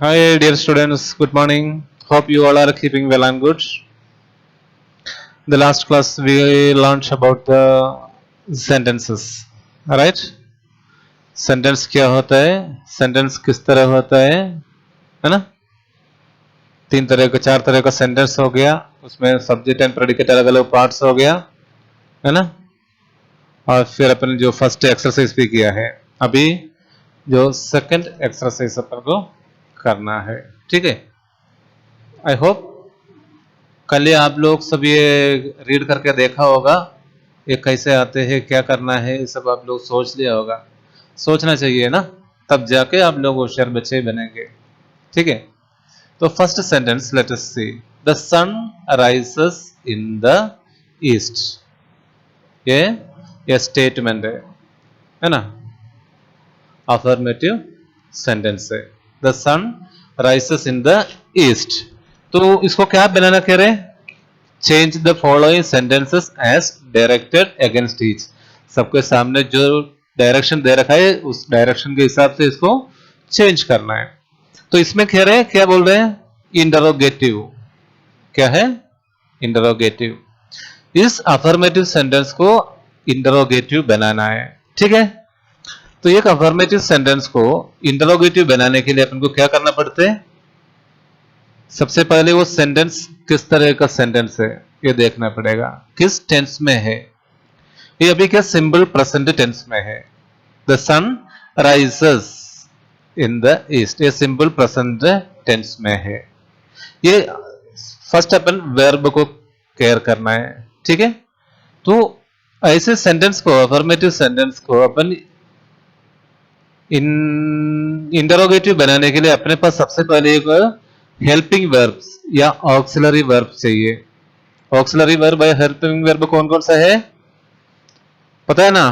Hi, dear students. Good morning. Hope you all are keeping well and good. The last class we learned about the sentences. Right? Sentence क्या होता है? Sentence किस तरह होता है ना? तीन तरह का चार तरह का सेंटेंस हो गया, उसमें सब्जेक्ट एंड प्रेडिकेट अलग अलग पार्ट्स हो गया, है ना? और फिर अपन जो फर्स्ट एक्सरसाइज भी किया है, अभी जो सेकंड एक्सरसाइज अपन को करना है, ठीक है? आई होप कल ही आप लोग सब ये रीड करके देखा होगा, ये कैसे आते हैं, क्या करना है, ये सब आप लोग सोच लिया होगा। सोचना चाहिए ना, तब जाके आप लोग होशियार बच्चे बनेंगे, ठीक है? तो first sentence let us see, the sun rises in the east. ये स्टेटमेंट है ना, अफर्मेटिव सेंटेंस है। The sun rises in the east, तो इसको क्या बनाना कह रहे हैं? Change the following sentences as directed against each. सबके सामने जो डायरेक्शन दे रखा है उस डायरेक्शन के हिसाब से इसको चेंज करना है। तो इसमें कह रहे हैं, क्या बोल रहे हैं? इंटरोगेटिव। क्या है? इंटरोगेटिव। इस अफर्मेटिव सेंटेंस को इंटरोगेटिव बनाना है, ठीक है? तो एक अफर्मेटिव सेंटेंस को इंटरोगेटिव बनाने के लिए अपन को क्या करना पड़ता है? सबसे पहले वो सेंटेंस किस तरह का सेंटेंस है ये देखना पड़ेगा, किस टेंस में है। ये अभी क्या सिंपल प्रेजेंट टेंस में है। The sun rises in the east, ये सिंपल प्रेजेंट टेंस में है। ये फर्स्ट अपन वर्ब को केयर करना है, ठीक है? तो ऐसे सेंटेंस को, अफर्मेटिव सेंटेंस को अपन इंटरोगेटिव बनाने के लिए अपने पास सबसे पहले एक हेल्पिंग वर्ब्स या ऑक्सिलरी वर्ब चाहिए। ऑक्सिलरी वर्ब या हेल्पिंग वर्ब कौन कौन सा है पता है ना?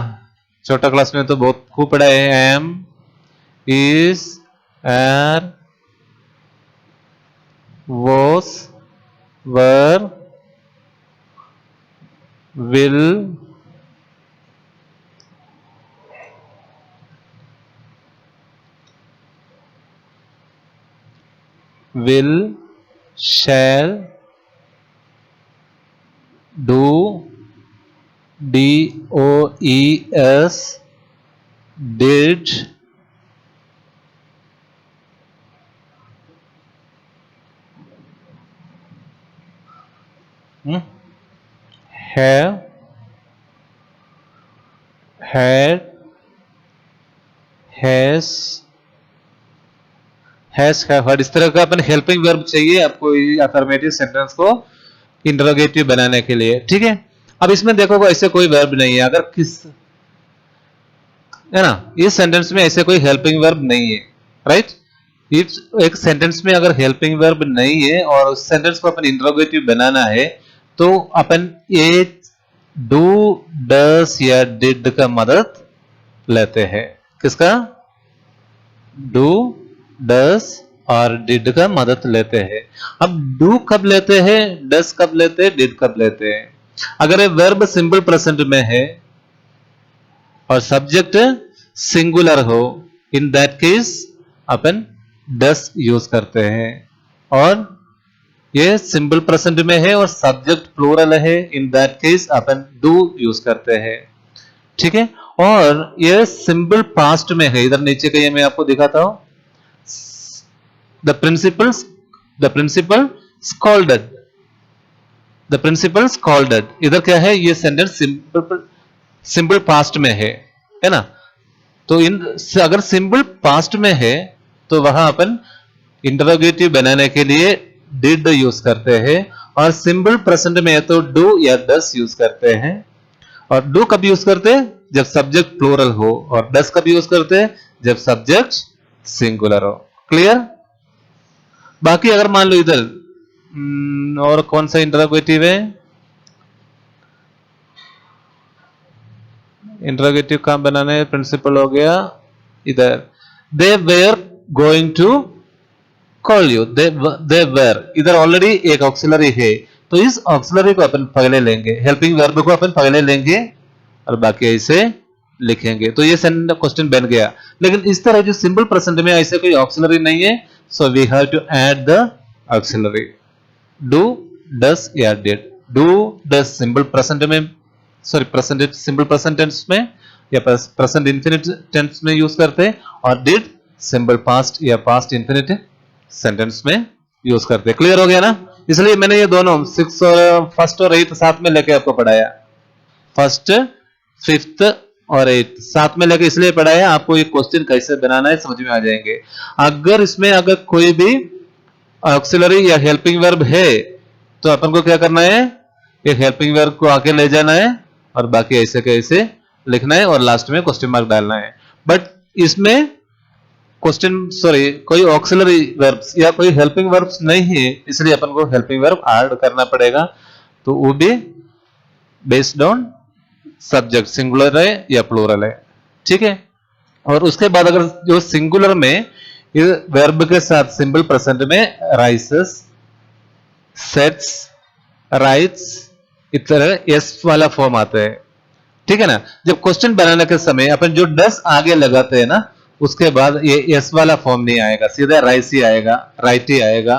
छोटा क्लास में तो बहुत खूब पढ़ा है। Am, is, are, was, were, will, will, shall, do, DOES, did, have, had, has, have heard। इस तरह का अपन हेल्पिंग वर्ब चाहिए आपको अफर्मेटिव सेंटेंस को इंटरोगेटिव बनाने के लिए, ठीक है? अब इसमें देखो ऐसे कोई वर्ब नहीं है, अगर किस, है ना, इस सेंटेंस में ऐसे कोई हेल्पिंग वर्ब नहीं है, राइट? एक सेंटेंस में अगर हेल्पिंग वर्ब नहीं है और उस सेंटेंस को अपन इंटरोगेटिव बनाना है, तो अपन ये डू, डस या डिड का मदद लेते हैं। किसका? डू, डस और डिड का मदद लेते हैं। अब डू कब लेते हैं, डस कब लेते हैं, डिड कब लेते हैं? अगर ये वर्ब सिंपल प्रेजेंट में है और सब्जेक्ट सिंगुलर हो, in that case upon does use करते हैं। और ये सिंपल प्रेजेंट में है और सब्जेक्ट प्लूरल है, in that case upon do use करते हैं, ठीक है? और ये सिंपल पास्ट में है, इधर नीचे का ये मैं आपको दिखाता हूं। The principal scolded, the principal scolded, इधर क्या है? ये सेंटेंस सिंपल पास्ट में है ना? तो अगर सिंपल पास्ट में है तो वहां अपन इंटरोगेटिव बनाने के लिए डिड यूज करते हैं, और सिंपल प्रेजेंट में है तो डू या डस यूज करते हैं। और डू कब यूज करते हैं? जब सब्जेक्ट प्लूरल हो, और डस कब यूज करते हैं? जब सब्जेक्ट सिंगुलर हो। क्लियर? बाकी अगर मान लो इधर और कौन सा इंटरोगेटिव है? इंटरोगेटिव काम बनाने है, प्रिंसिपल हो गया। इधर they were going to call you, they were, इधर ऑलरेडी एक ऑक्सिलरी है, तो इस ऑक्सिलरी को अपन पहले लेंगे, हेल्पिंग वर्ब को अपन पहले लेंगे और बाकी ऐसे लिखेंगे। तो ये क्वेश्चन बन गया। लेकिन इस तरह जो सिंपल प्रेजेंट में ऐसे कोई ऑक्सिलरी नहीं है, so we have to add the auxiliary. Do, does या did. Do, does simple present में, sorry present simple present tense में या प्रेजेंट इंफिनिट टेंस में यूज करते हैं, और did सिंपल पास्ट या पास्ट इंफिनिट सेंटेंस में यूज करते हैं. क्लियर हो गया ना? इसलिए मैंने ये दोनों सिक्स और फर्स्ट और एट साथ में लेके आपको पढ़ाया. फर्स्ट, फिफ्थ और एट साथ में लेके इसलिए पढ़ाया, आपको ये क्वेश्चन कैसे बनाना है समझ में आ जाएंगे. अगर इसमें अगर कोई भी ऑक्सिलरी या हेल्पिंग वर्ब है तो अपन को क्या करना है, एक हेल्पिंग वर्ब को आके ले जाना है और बाकी ऐसे के ऐसे लिखना है और लास्ट में क्वेश्चन मार्क डालना है. बट इसमें क्वेश्चन सॉरी कोई ऑक्सिलरी वर्ब्स या कोई हेल्पिंग वर्ब्स नहीं है, इसलिए अपन को हेल्पिंग वर्ब ऐड करना पड़ेगा. तो वो भी बेस्ड ऑन सब्जेक्ट सिंगुलर है या प्लूरल है. ठीक है. और उसके बाद अगर जो सिंगुलर में वर्ब के साथ सिंपल प्रेजेंट में राइसेस, सेट्स, राइट्स इस तरह एस वाला फॉर्म आता है. ठीक है ना? जब क्वेश्चन बनाने के समय अपन जो डस आगे लगाते हैं ना, उसके बाद ये एस वाला फॉर्म नहीं आएगा, सीधा राइस ही आएगा, राइट ही आएगा,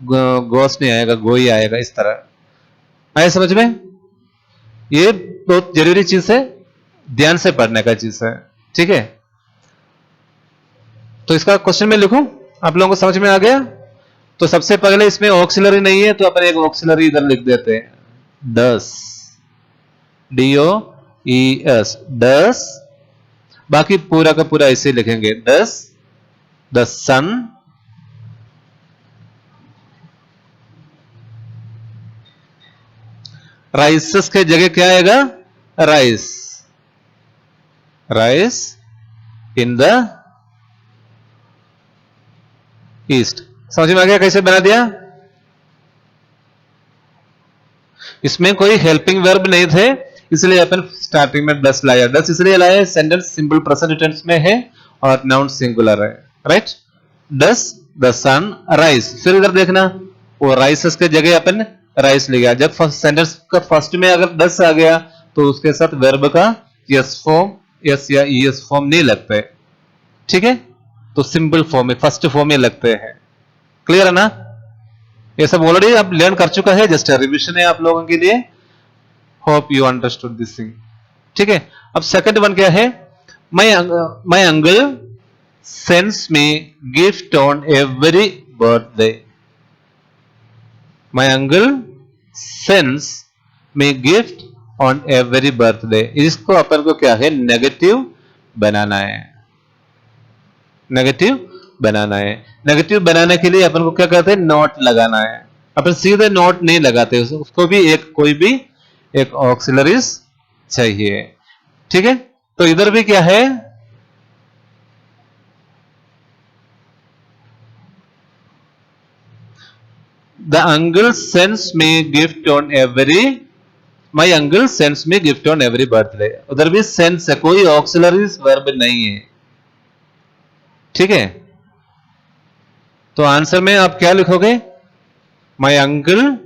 गोस नहीं आएगा, गो ही आएगा. इस तरह आए समझ में? ये बहुत जरूरी चीज है, ध्यान से पढ़ने का चीज है. ठीक है. तो इसका क्वेश्चन में लिखूं, आप लोगों को समझ में आ गया? तो सबसे पहले इसमें ऑक्सिलरी नहीं है तो अपन एक ऑक्सिलरी इधर लिख देते हैं, डस, डीओ ई एस, डस. बाकी पूरा का पूरा ऐसे लिखेंगे, डस द सन राइसेस के जगह क्या आएगा, rice, rice in the east. समझ में आ गया कैसे बना दिया? इसमें कोई हेल्पिंग वर्ब नहीं थे, इसलिए अपन स्टार्टिंग में डस लाया. डस इसलिए लाया, सेंटेंस सिंपल प्रेजेंट टेंस में है और नाउन सिंगुलर है. Right? Does the sun rise. फिर इधर देखना, वो राइसेस के जगह अपन राइस ले गया. जब सेंटेंस का फर्स्ट में अगर डस आ गया तो उसके साथ वर्ब का यस फॉर्म, यस या ईएस फॉर्म नहीं लगता है. ठीक है. तो सिंपल फॉर्म में फर्स्ट फॉर्म में लगते हैं. क्लियर है ना? ये सब ऑलरेडी आप लर्न कर चुका है, जस्ट रिविजन है आप लोगों के लिए. Hope you understood this thing. ठीक है. अब सेकंड वन क्या है, my uncle sends me gift on every birthday. My uncle sends me gift on every birthday. इसको अपन को क्या है, नेगेटिव बनाना है. नेगेटिव बनाना है. नेगेटिव बनाने के लिए अपन को क्या करते हैं, नोट लगाना है. अपन सीधे नोट नहीं लगाते, उसको भी एक कोई भी एक ऑक्सिलरीज चाहिए. ठीक है. तो इधर भी क्या है, the uncle sends me gift on every, my uncle sends me gift on every birthday. उधर भी सेंस है, कोई ऑक्सिलरीज वर्ब नहीं है. ठीक है. तो आंसर में आप क्या लिखोगे, माई अंकल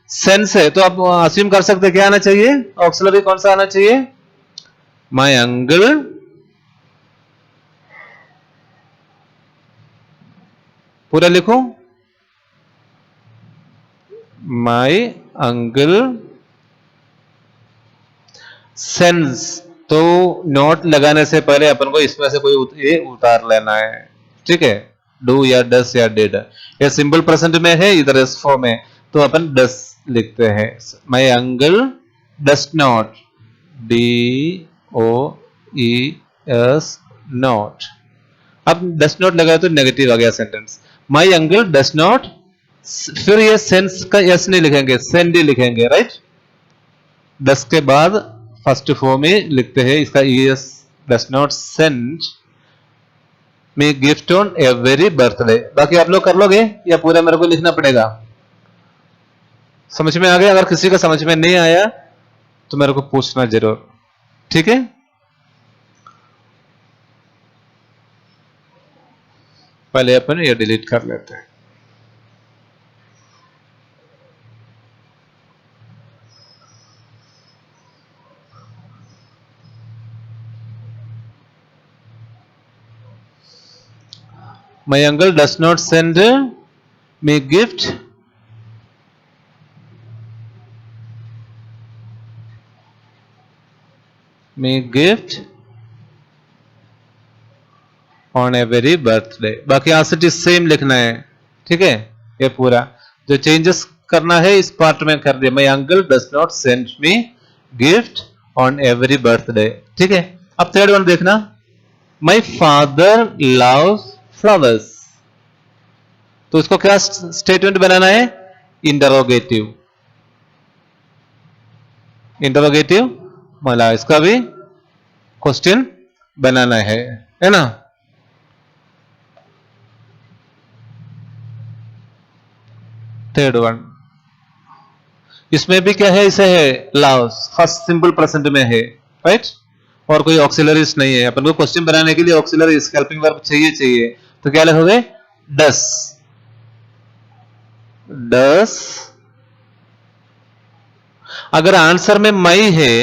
सेंस है तो आप अज्यूम कर सकते क्या आना चाहिए, ऑक्सिलरी कौन सा आना चाहिए, माई अंकल पूरा लिखो, माई अंकल सेंस. तो नोट लगाने से पहले अपन को इसमें से कोई ये उतार लेना है. ठीक है. डू या डस या डिड, ये सिंपल प्रेजेंट में है, इधर एस फॉर्म है, तो अपन डस लिखते हैं. My uncle does not, D O E S not. अब डस नॉट लगाया तो नेगेटिव आ गया sentence. My uncle does not, फिर ये सेंस का यस नहीं लिखेंगे, सेंड ही लिखेंगे. राइट? डस के बाद फर्स्ट फॉर्म में लिखते हैं इसका ES, does not send me gift on every birthday. बाकी आप लोग कर लोगे या पूरा मेरे को लिखना पड़ेगा? समझ में आ गया? अगर किसी का समझ में नहीं आया तो मेरे को पूछना जरूर. ठीक है. पहले अपन ये डिलीट कर लेते हैं. My uncle does not send me gift on every birthday. बाकी यहां से सेम लिखना है, ठीक है। ये पूरा जो चेंजेस करना है इस पार्ट में कर दिया। My uncle does not send me gift on every birthday, ठीक है। अब थर्ड वन देखना, माई फादर लव्स फ्लावर्स। तो इसको क्या स्टेटमेंट बनाना है? इंटरोगेटिव। इंटरोगेटिव मला इसका भी क्वेश्चन बनाना है ना। थर्ड वन, इसमें भी क्या है, इसे है लव्स, फर्स्ट सिंपल प्रेजेंट में है, राइट। और कोई ऑक्सिलरीज नहीं है। अपन को क्वेश्चन बनाने के लिए ऑक्सिलरीज हेल्पिंग वर्ब चाहिए। तो क्या लिखोगे? डस। डस। अगर आंसर में मई है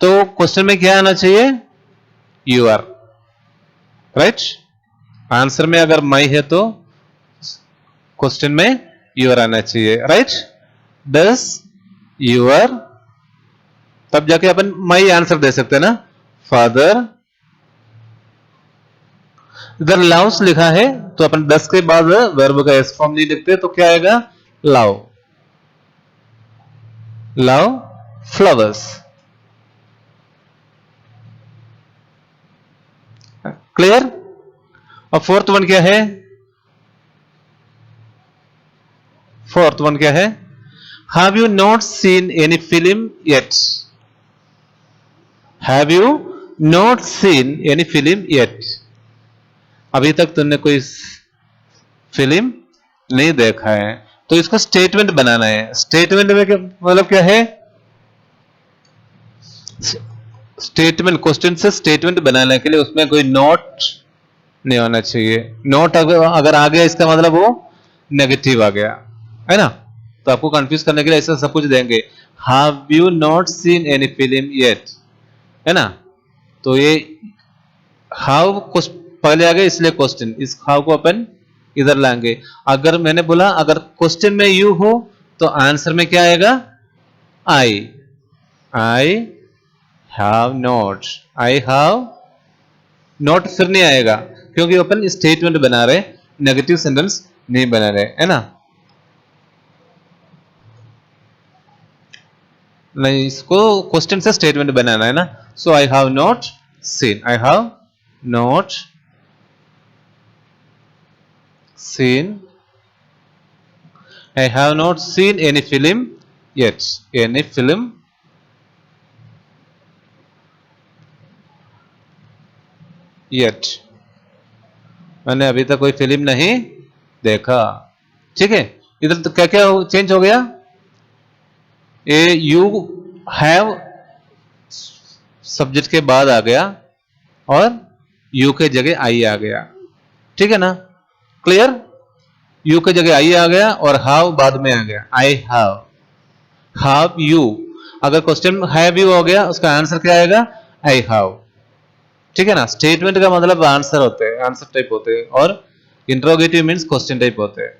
तो क्वेश्चन में क्या आना चाहिए? You are, right. आंसर में अगर मई है तो क्वेश्चन में यू आर आना चाहिए, राइट। डस यू आर, तब जाके अपन मई आंसर दे सकते हैं ना। फादर, इधर लव्स लिखा है तो अपन 10 के बाद वर्ब का एस फॉर्म नहीं लिखते, तो क्या आएगा? लव। Love flowers. क्लियर। और फोर्थ वन क्या है? फोर्थ वन क्या है? Have you not seen any film yet. Have you not seen any film yet. अभी तक तुमने कोई फिल्म नहीं देखा है, तो इसको स्टेटमेंट बनाना है। स्टेटमेंट में क्या मतलब क्या है? स्टेटमेंट, क्वेश्चन से स्टेटमेंट बनाने के लिए उसमें कोई नोट नहीं होना चाहिए। नोट अगर आ गया इसका मतलब वो नेगेटिव आ गया, है ना। तो आपको कंफ्यूज करने के लिए ऐसा सब कुछ देंगे। Have you not seen any film yet, है ना। तो ये हाउ पहले आ गया इसलिए क्वेश्चन, इस हाउ को अपन इधर लाएंगे। अगर मैंने बोला अगर क्वेश्चन में यू हो तो आंसर में क्या आएगा? I. I have not. I have not फिर नहीं आएगा, क्योंकि अपन स्टेटमेंट बना रहे, नेगेटिव सेंटेंस नहीं बना रहे, है ना। नहीं, इसको क्वेश्चन से स्टेटमेंट बनाना है ना। So I have not seen, I have not seen, I have not seen any film yet. Any film yet. मैंने अभी तक कोई फिल्म नहीं देखा, ठीक है। इधर तो क्या क्या चेंज हो गया? ए यू हैव सब्जेक्ट के बाद आ गया और यू के जगह आई आ गया, ठीक है ना। क्लियर। यू के जगह आई आ गया और हाउ बाद में आ गया। I have you. अगर क्वेश्चन हैव यू हो गया उसका आंसर क्या आएगा? आई हैव, ठीक है ना। स्टेटमेंट का मतलब आंसर होते हैं, आंसर टाइप होते हैं, और इंट्रोगेटिव मींस क्वेश्चन टाइप होते हैं,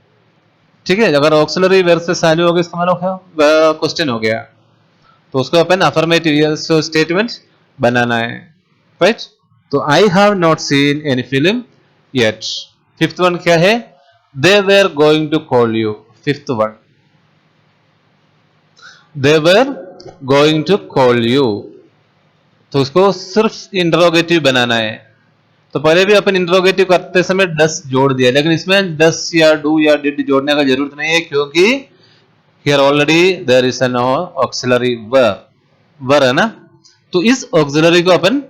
ठीक है। अगर ऑक्सिलरी वर्ब से चालू हो गया इसका मतलब क्वेश्चन हो गया, तो उसको अपन अफर्मेटिव स्टेटमेंट बनाना है, राइट। तो I have not seen any film yet. Fifth one क्या है? They were going to call you. Fifth one, they were going to call you, तो उसको सिर्फ इंटरोगेटिव बनाना है। तो पहले भी अपन इंटरोगेटिव करते समय डस जोड़ दिया, लेकिन इसमें डस या डू या डिड जोड़ने का जरूरत नहीं है, क्योंकि here already there is an auxiliary were है ना। तो इस ऑक्सिलरी को अपन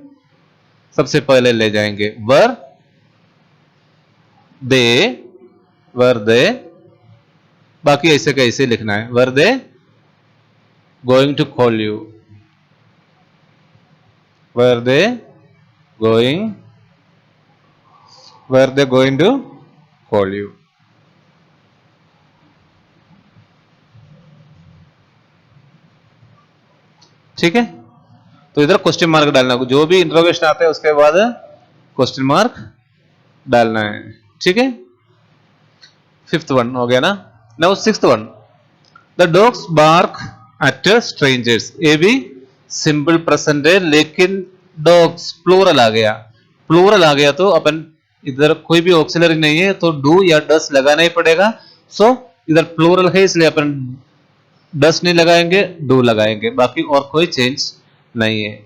सबसे पहले ले जाएंगे। वर दे, बाकी ऐसे कैसे लिखना है? Were they going to call you, were they going, were they going to call you, ठीक है। तो इधर क्वेश्चन मार्क डालना, जो भी इंट्रोगेशन आता है उसके बाद क्वेश्चन मार्क डालना है। ठीक है, फिफ्थ वन हो गया ना। Now sixth one, the dogs bark at strangers, ये भी सिंपल प्रेजेंट है, लेकिन डॉग्स प्लूरल आ गया, प्लूरल आ गया तो अपन इधर कोई भी ऑक्सिलरी नहीं है तो डू या डस लगाना ही पड़ेगा। सो इधर प्लूरल है इसलिए अपन डस नहीं लगाएंगे, डू लगाएंगे, बाकी और कोई चेंज नहीं है।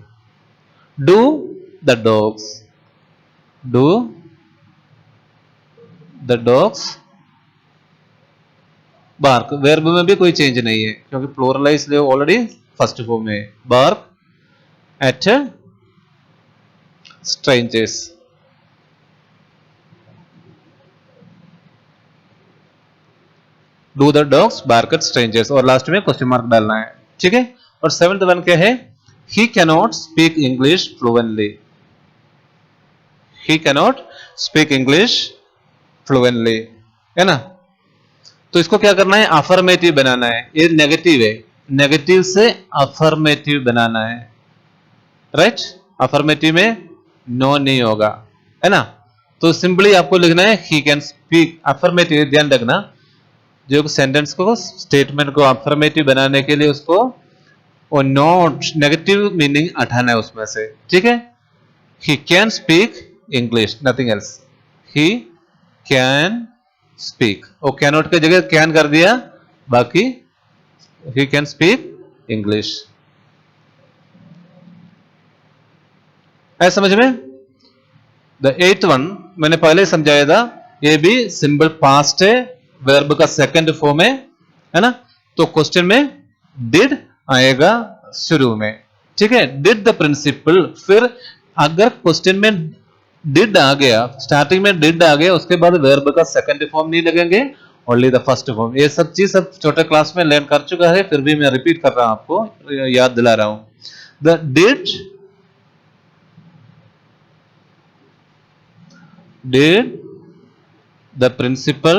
Do the dogs, do the dogs bark, verb में भी कोई चेंज नहीं है क्योंकि प्लूरल है इसलिए ऑलरेडी फर्स्ट फॉर्म में। Bark at strangers, do the dogs bark at strangers, और लास्ट में क्वेश्चन मार्क डालना है, ठीक है। और सेवेंथ वन क्या है, he cannot speak English fluently, he cannot speak English fluently, है ना। तो इसको क्या करना है, अफर्मेटिव बनाना है, ये नेगेटिव है, नेगेटिव से अफर्मेटिव बनाना है, राइट। अफर्मेटिव में नो नहीं होगा, है ना। तो सिंपली आपको लिखना है ही कैन स्पीक, अफर्मेटिव, ध्यान रखना जो सेंटेंस को स्टेटमेंट को अफर्मेटिव बनाने के लिए उसको और नॉट नेगेटिव मीनिंग हटाना है उसमें से, ठीक है। He can speak English, nothing else, he can speak, और कैनॉट की जगह कैन कर दिया, बाकी ही कैन स्पीक इंग्लिश, है समझ में। द एथ वन मैंने पहले समझाया था, ये भी सिंपल पास्ट है, वर्ब का सेकंड फॉर्म है ना। तो क्वेश्चन में डिड आएगा शुरू में, ठीक है, डिड द प्रिंसिपल, फिर अगर क्वेश्चन में डिड आ गया, स्टार्टिंग में डिड आ गया, उसके बाद वर्ब का सेकंड फॉर्म नहीं लगेंगे, ओनली द फर्स्ट फॉर्म। ये सब चीज सब छोटे क्लास में लर्न कर चुका है, फिर भी मैं रिपीट कर रहा हूं, आपको याद दिला रहा हूं। The did the principal,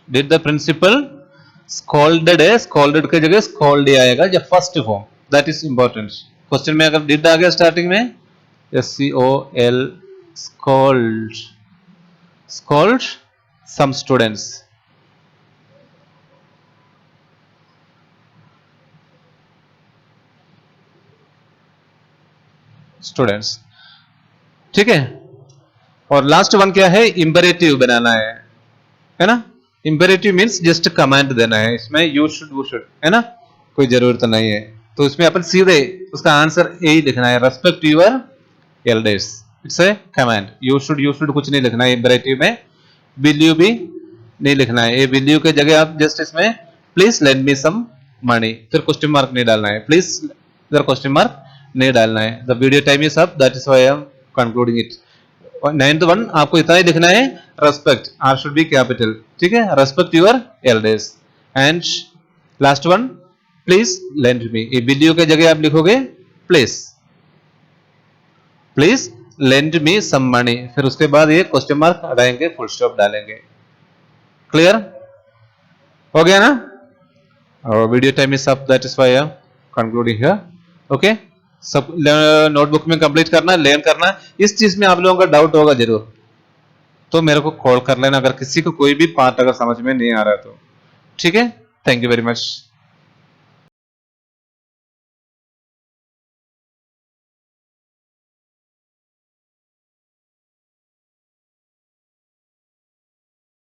did the principal scolded है, स्कॉल्डेड की जगह स्कॉल्ड आएगा या first form, that is important. Question में अगर डिड आ गया स्टार्टिंग में, SCOL, scold, scold some students, students, ठीक है। और लास्ट वन क्या है, इंपेरेटिव बनाना है ना। इंपेरेटिव मींस जस्ट कमांड देना है, इसमें यू शुड वो शुड, है ना, कोई जरूरत नहीं है। तो इसमें अपन सीधे उसका आंसर यही लिखना है, respect your elders, it's a command. You should कुछ नहीं लिखना है इंपेरेटिव में, विल यू भी नहीं लिखना है, ये विल यू के जगह आप जस्ट इसमें please lend me some money, फिर क्वेश्चन मार्क नहीं डालना है, प्लीज इधर क्वेश्चन मार्क नहीं डालना है। The video time is up, that is why I am concluding it. Ninth one आपको इतना ही लिखना है, respect, R should be capital, ठीक है, respect your elders. And last one, please lend me, ये वीडियो के जगह आप लिखोगे please, please lend me some money, फिर उसके बाद ये क्वेश्चन मार्क हटाएंगे, फुल स्टॉप डालेंगे। क्लियर हो गया ना। और video time is up, that is why I am concluding here. Okay, सब नोटबुक में कंप्लीट करना, लर्न करना। इस चीज में आप लोगों का डाउट होगा जरूर, तो मेरे को कॉल कर लेना अगर किसी को कोई भी पार्ट अगर समझ में नहीं आ रहा है तो, ठीक है। Thank you very much.